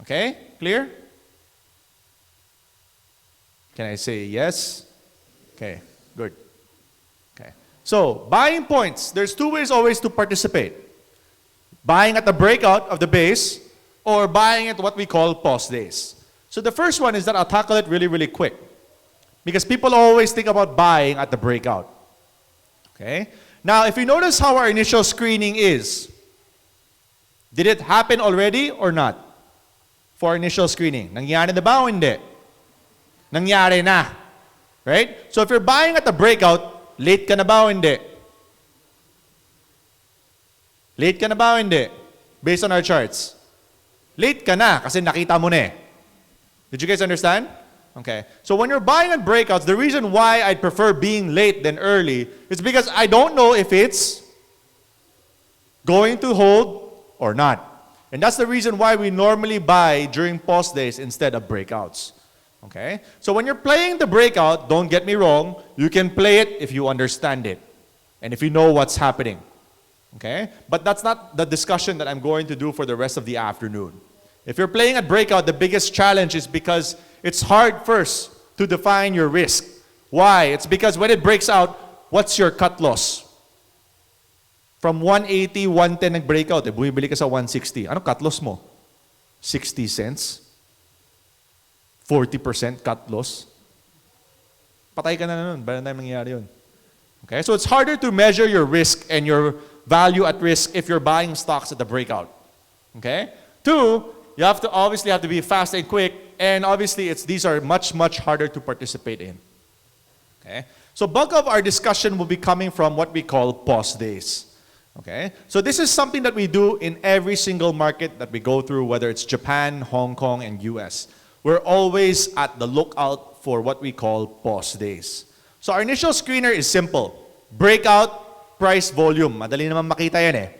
Okay? Clear? Can I say yes? Okay, good. Okay. So, buying points. There's two ways always to participate. Buying at the breakout of the base or buying at what we call pause days. So the first one is that I'll tackle it really, really quick. Because people always think about buying at the breakout. Okay? Now, if you notice how our initial screening is, did it happen already or not? For initial screening. Nangyari na ba o hindi? Nangyari na. Right? So if you're buying at the breakout, late ka na ba o hindi? Late ka na ba o hindi? Based on our charts. Late ka na kasi nakita mo na eh. Did you guys understand? Okay. So when you're buying at breakouts, the reason why I'd prefer being late than early is because I don't know if it's going to hold or not. And that's the reason why we normally buy during pause days instead of breakouts. Okay? So when you're playing the breakout, don't get me wrong, you can play it if you understand it and if you know what's happening. Okay? But that's not the discussion that I'm going to do for the rest of the afternoon. If you're playing at breakout, the biggest challenge is because it's hard first to define your risk. Why? It's because when it breaks out, what's your cut loss? From 180, 110 nag-breakout, bumibili ka sa 160. Ano cut loss mo? 60 cents? 40% cut loss? Patay ka na nun. Bayan tayo mangyayari yun. Okay? So it's harder to measure your risk and your value at risk if you're buying stocks at the breakout. Okay? Two, you obviously have to be fast and quick, and obviously these are much, much harder to participate in. Okay? So bulk of our discussion will be coming from what we call pause days. Okay? So this is something that we do in every single market that we go through, whether it's Japan, Hong Kong, and US. We're always at the lookout for what we call pause days. So our initial screener is simple. Breakout, price, volume. Madali naman makita yan eh.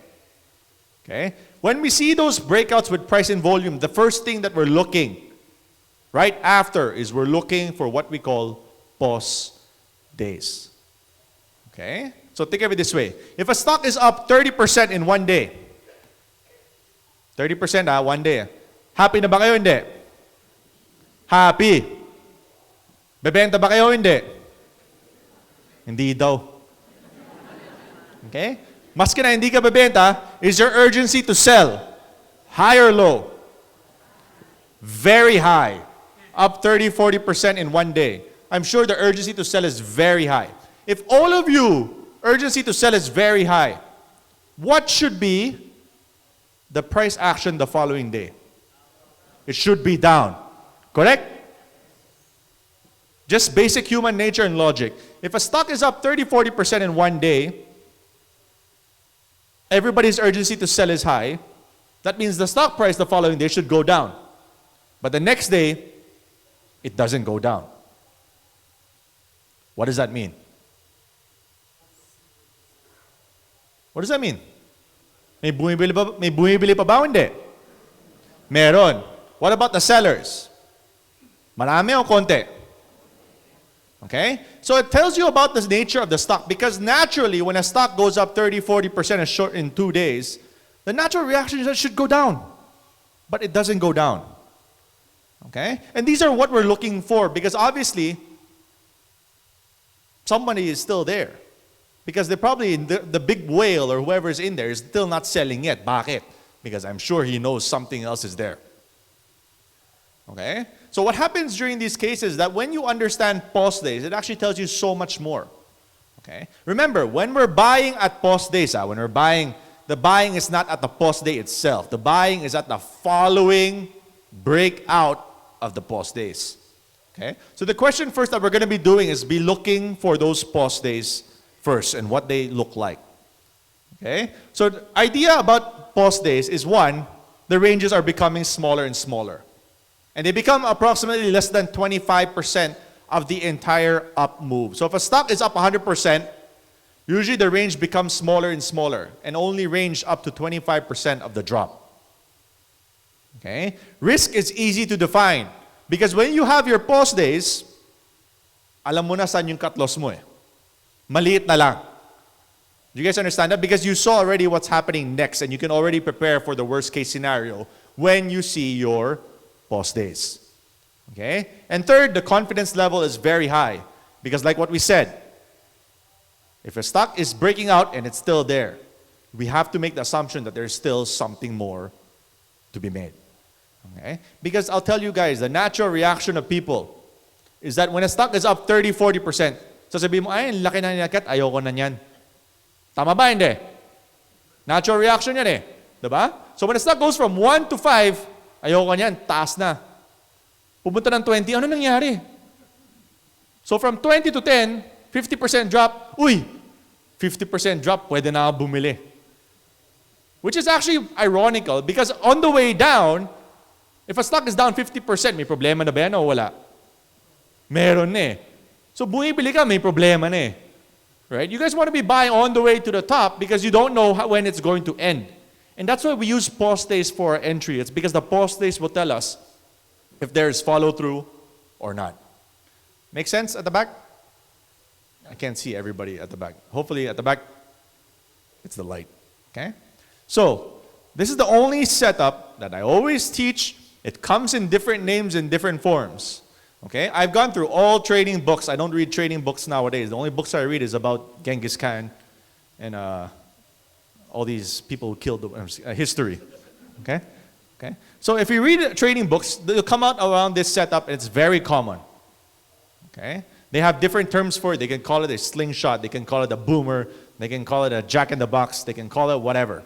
Okay? When we see those breakouts with price and volume, the first thing that we're looking right after is we're looking for what we call pause days. Okay? So think of it this way. If a stock is up 30% in one day, 30% one day, happy na ba kayo? Hindi. Happy. Bebenta ba kayo? Hindi. Hindi daw. Okay? Maski na hindi ka bebenta, is your urgency to sell high or low? Very high. Up 30-40% in one day. I'm sure the urgency to sell is very high. If all of you, urgency to sell is very high, what should be the price action the following day? It should be down. Correct? Just basic human nature and logic. If a stock is up 30-40% in one day, everybody's urgency to sell is high, that means the stock price the following day should go down. But the next day, it doesn't go down. What does that mean? What does that mean? May bumibili pa ba o hindi? Meron. What about the sellers? Marami o konti? Okay? So it tells you about the nature of the stock, because naturally, when a stock goes up 30-40% in 2 days, the natural reaction is that it should go down. But it doesn't go down. Okay? And these are what we're looking for, because obviously, somebody is still there. Because they're probably, the big whale or whoever is in there is still not selling yet. Bakit? Because I'm sure he knows something else is there. Okay? So what happens during these cases is that when you understand pause days, it actually tells you so much more. Okay? Remember, when we're buying at pause days, when we're buying, the buying is not at the pause day itself. The buying is at the following breakout of the pause days. Okay? So the question first that we're going to be doing is be looking for those pause days first and what they look like. Okay? So the idea about pause days is, one, the ranges are becoming smaller and smaller. And they become approximately less than 25% of the entire up move. So if a stock is up 100%, usually the range becomes smaller and smaller and only range up to 25% of the drop. Okay? Risk is easy to define because when you have your pause days, alam mo na saan yung cut loss mo eh. Maliit na lang. Do you guys understand that? Because you saw already what's happening next and you can already prepare for the worst case scenario when you see your pause days. Okay? And third, the confidence level is very high. Because like what we said, if a stock is breaking out and it's still there, we have to make the assumption that there's still something more to be made. Okay? Because I'll tell you guys, the natural reaction of people is that when a stock is up 30, 40%, sasabihin mo, ay, laki na nilakat, ayoko na yan. Tama ba? Hindi. Natural reaction yan eh. Diba? So when a stock goes from 1 to 5, ayoko niyan, taas na. Pumunta ng 20, ano nangyari? So from 20 to 10, 50% drop, uy, 50% drop, pwede na bumili. Which is actually ironical because on the way down, if a stock is down 50%, may problema na ba yan o wala? Meron na eh. So bumibili ka, may problema na eh. Right? You guys want to be buying on the way to the top because you don't know when it's going to end. And that's why we use pause days for our entry. It's because the pause days will tell us if there is follow-through or not. Make sense at the back? I can't see everybody at the back. Hopefully at the back, it's the light. Okay? So, this is the only setup that I always teach. It comes in different names and different forms. Okay? I've gone through all trading books. I don't read trading books nowadays. The only books I read is about Genghis Khan and all these people who killed the history. Okay? Okay? So if you read trading books, they'll come out around this setup and it's very common. Okay? They have different terms for it. They can call it a slingshot. They can call it a boomer. They can call it a jack-in-the-box. They can call it whatever.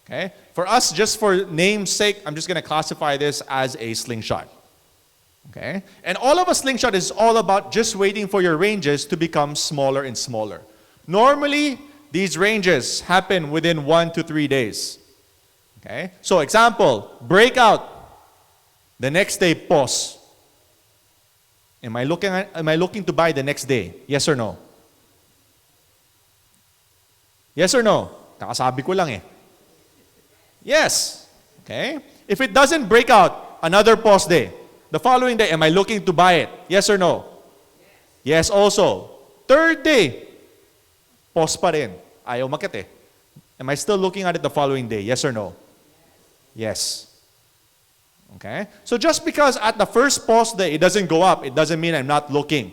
Okay? For us, just for name's sake, I'm just going to classify this as a slingshot. Okay? And all of a slingshot is all about just waiting for your ranges to become smaller and smaller. Normally, these ranges happen within 1 to 3 days. Okay? So example, breakout. The next day, pause. Am I looking to buy the next day? Yes or no? Yes or no? Kakasabi ko lang eh. Yes. Okay? If it doesn't break out, another pause day. The following day, am I looking to buy it? Yes or no? Yes also. Third day, pause pa rin. Ayaw umakyat eh. Am I still looking at it the following day? Yes or no? Yes. Okay? So just because at the first pause day, it doesn't go up, it doesn't mean I'm not looking.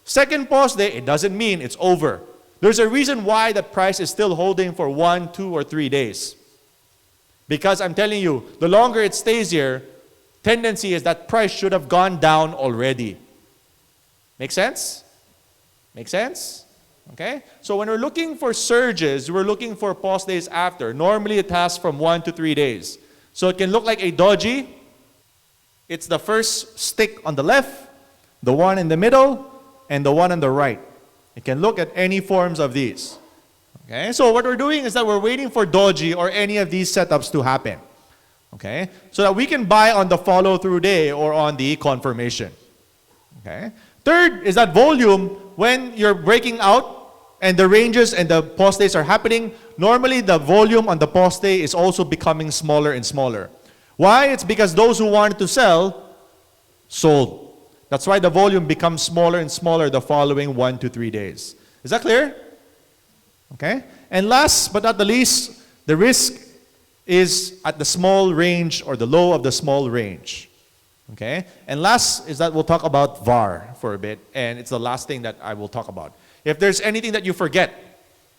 Second pause day, it doesn't mean it's over. There's a reason why the price is still holding for 1, 2, or 3 days. Because I'm telling you, the longer it stays here, tendency is that price should have gone down already. Make sense? Make sense? Okay? So when we're looking for surges, we're looking for pause days after. Normally it has from 1 to 3 days. So it can look like a doji. It's the first stick on the left, the one in the middle, and the one on the right. It can look at any forms of these. Okay? So what we're doing is that we're waiting for doji or any of these setups to happen. Okay? So that we can buy on the follow-through day or on the confirmation. Okay? Third is that volume, when you're breaking out and the ranges and the pause days are happening, normally the volume on the pause day is also becoming smaller and smaller. Why? It's because those who wanted to sell, sold. That's why the volume becomes smaller and smaller the following 1 to 3 days. Is that clear? Okay? And last but not the least, the risk is at the small range or the low of the small range. Okay? And last is that we'll talk about VAR for a bit, and it's the last thing that I will talk about. If there's anything that you forget,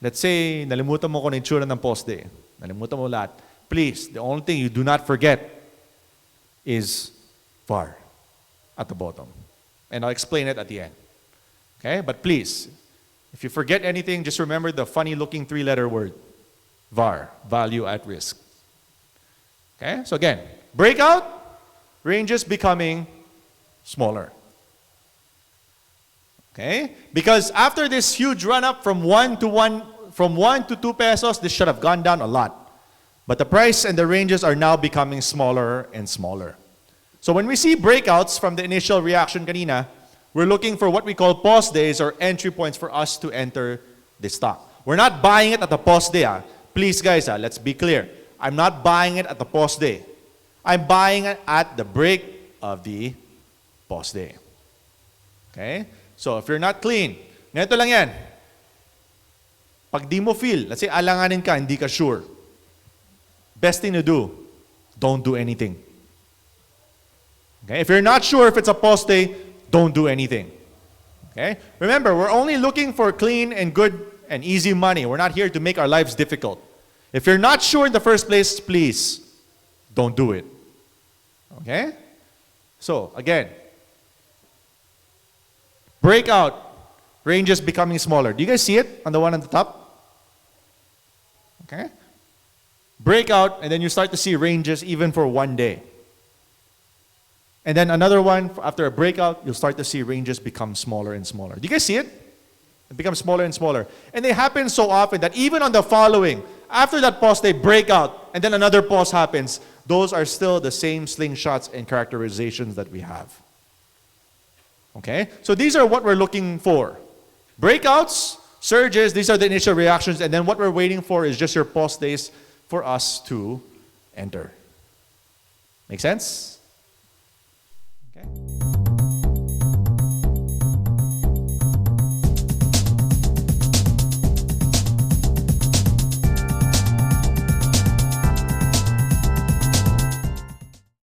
let's say, nalimutan mo kung ano itsura ng post day, nalimutan mo lahat, please, the only thing you do not forget is VAR at the bottom. And I'll explain it at the end. Okay? But please, if you forget anything, just remember the funny-looking 3-letter word, VAR, value at risk. Okay? So again, breakout, ranges becoming smaller. Okay? Because after this huge run-up from 1 to 2 pesos, this should have gone down a lot. But the price and the ranges are now becoming smaller and smaller. So when we see breakouts from the initial reaction kanina, we're looking for what we call pause days or entry points for us to enter the stock. We're not buying it at the pause day. Please guys, let's be clear. I'm not buying it at the pause day. I'm buying it at the break of the pause day. Okay? So if you're not clean, ganito lang yan. Pag di mo feel, let's say alanganin ka, hindi ka sure. Best thing to do, don't do anything. Okay? If you're not sure if it's a pause day, don't do anything. Okay? Remember, we're only looking for clean and good and easy money. We're not here to make our lives difficult. If you're not sure in the first place, please don't do it. Okay? So, again, breakout, ranges becoming smaller. Do you guys see it on the one on the top? Okay? Breakout, and then you start to see ranges even for one day. And then another one, after a breakout, you'll start to see ranges become smaller and smaller. Do you guys see it? It becomes smaller and smaller. And they happen so often that even on the following, after that pause, they break out, and then another pause happens. Those are still the same slingshots and characterizations that we have. Okay? So these are what we're looking for. Breakouts, surges, these are the initial reactions, and then what we're waiting for is just your pause days for us to enter. Make sense?